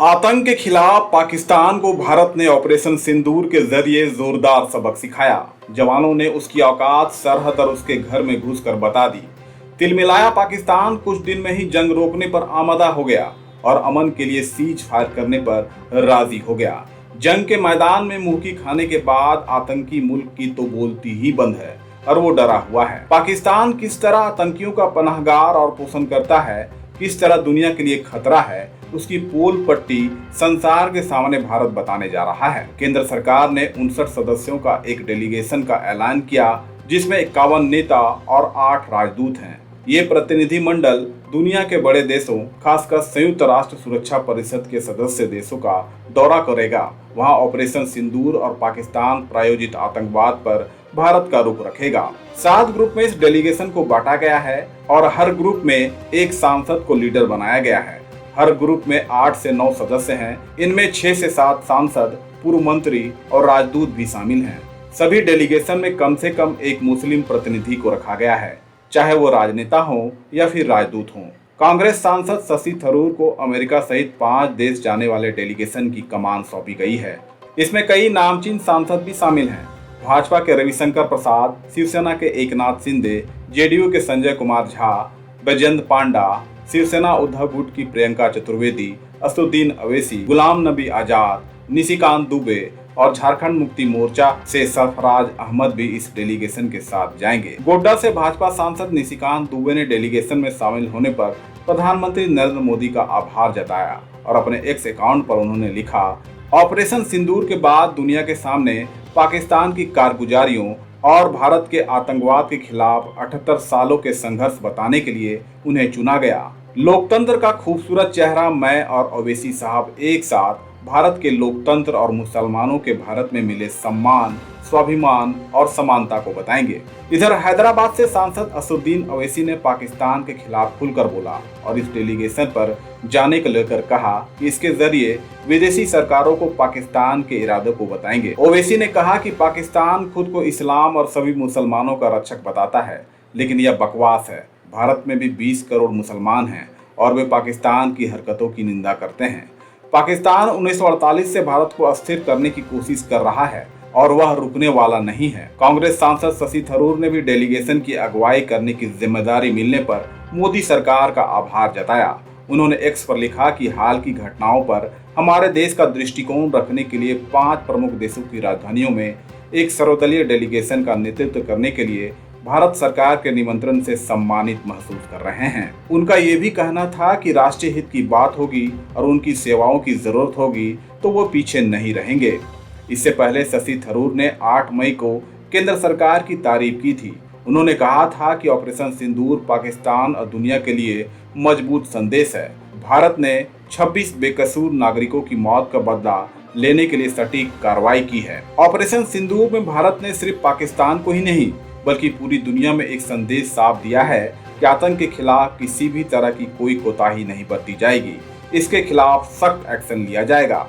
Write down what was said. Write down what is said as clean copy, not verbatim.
आतंक के खिलाफ पाकिस्तान को भारत ने ऑपरेशन सिंदूर के जरिए जोरदार सबक सिखाया। जवानों ने उसकी औकात, सरहद और उसके घर में घुसकर बता दी। तिलमिलाया पाकिस्तान कुछ दिन में ही जंग रोकने पर आमादा हो गया और अमन के लिए सीज फायर करने पर राजी हो गया। जंग के मैदान में मुंहकी खाने के बाद आतंकी मुल्क की तो बोलती ही बंद है और वो डरा हुआ है। पाकिस्तान किस तरह आतंकियों का पनाहगार और पोषण करता है, किस तरह दुनिया के लिए खतरा है, उसकी पोल पट्टी संसार के सामने भारत बताने जा रहा है। केंद्र सरकार ने 59 सदस्यों का एक डेलीगेशन का ऐलान किया, जिसमें 51 नेता और 8 राजदूत हैं। ये प्रतिनिधि मंडल दुनिया के बड़े देशों, खासकर संयुक्त राष्ट्र सुरक्षा परिषद के सदस्य देशों का दौरा करेगा। वहां ऑपरेशन सिंदूर और पाकिस्तान प्रायोजित आतंकवाद पर भारत का रुख रखेगा। 7 ग्रुप में इस डेलीगेशन को बांटा गया है और हर ग्रुप में एक सांसद को लीडर बनाया गया है। हर ग्रुप में 8 से 9 सदस्य हैं। इनमें 6 से 7 सांसद, पूर्व मंत्री और राजदूत भी शामिल हैं। सभी डेलीगेशन में कम से कम एक मुस्लिम प्रतिनिधि को रखा गया है, चाहे वो राजनेता हो या फिर राजदूत हो। कांग्रेस सांसद शशि थरूर को अमेरिका सहित 5 देश जाने वाले डेलीगेशन की कमान सौंपी गई है। इसमें कई नामचीन सांसद भी शामिल हैं। भाजपा के रविशंकर प्रसाद, शिवसेना के एकनाथ शिंदे, जेडीयू के संजय कुमार झा, बैजयंत पांडा, शिवसेना उद्धव गुट की प्रियंका चतुर्वेदी, असदुद्दीन अवैसी, गुलाम नबी आजाद, निशिकांत दुबे और झारखंड मुक्ति मोर्चा से सरफराज अहमद भी इस डेलीगेशन के साथ जाएंगे। गोड्डा से भाजपा सांसद निशिकांत दुबे ने डेलीगेशन में शामिल होने पर प्रधानमंत्री नरेंद्र मोदी का आभार जताया और अपने एक्स अकाउंट पर उन्होंने लिखा, ऑपरेशन सिंदूर के बाद दुनिया के सामने पाकिस्तान की कारगुजारियों और भारत के आतंकवाद के खिलाफ 78 सालों के संघर्ष बताने के लिए उन्हें चुना गया। लोकतंत्र का खूबसूरत चेहरा मैं और ओवैसी साहब एक साथ भारत के लोकतंत्र और मुसलमानों के भारत में मिले सम्मान, स्वाभिमान और समानता को बताएंगे। इधर हैदराबाद से सांसद असदुद्दीन अवैसी ने पाकिस्तान के खिलाफ खुलकर बोला और इस डेलीगेशन पर जाने को लेकर कहा कि इसके जरिए विदेशी सरकारों को पाकिस्तान के इरादों को बताएंगे। ओवैसी ने कहा कि पाकिस्तान खुद को इस्लाम और सभी मुसलमानों का रक्षक बताता है, लेकिन यह बकवास है। भारत में भी 20 करोड़ मुसलमान हैं और वे पाकिस्तान की हरकतों की निंदा करते हैं। पाकिस्तान 1948 से भारत को अस्थिर करने की कोशिश कर रहा है और वह रुकने वाला नहीं है। कांग्रेस सांसद शशि थरूर ने भी डेलीगेशन की अगुवाई करने की जिम्मेदारी मिलने पर मोदी सरकार का आभार जताया। उन्होंने एक्स पर लिखा कि हाल की घटनाओं पर हमारे देश का दृष्टिकोण रखने के लिए 5 प्रमुख देशों की राजधानियों में एक सर्वदलीय डेलीगेशन का नेतृत्व करने के लिए भारत सरकार के निमंत्रण से सम्मानित महसूस कर रहे हैं। उनका ये भी कहना था कि राष्ट्रीय हित की बात होगी और उनकी सेवाओं की जरूरत होगी तो वो पीछे नहीं रहेंगे। इससे पहले शशि थरूर ने 8 मई को केंद्र सरकार की तारीफ की थी। उन्होंने कहा था कि ऑपरेशन सिंदूर पाकिस्तान और दुनिया के लिए मजबूत संदेश है। भारत ने 26 बेकसूर नागरिकों की मौत का बदला लेने के लिए सटीक कार्रवाई की है। ऑपरेशन सिंदूर में भारत ने सिर्फ पाकिस्तान को ही नहीं बल्कि पूरी दुनिया में एक संदेश साफ दिया है कि आतंक के खिलाफ किसी भी तरह की कोई कोताही नहीं बरती जाएगी। इसके खिलाफ सख्त एक्शन लिया जाएगा।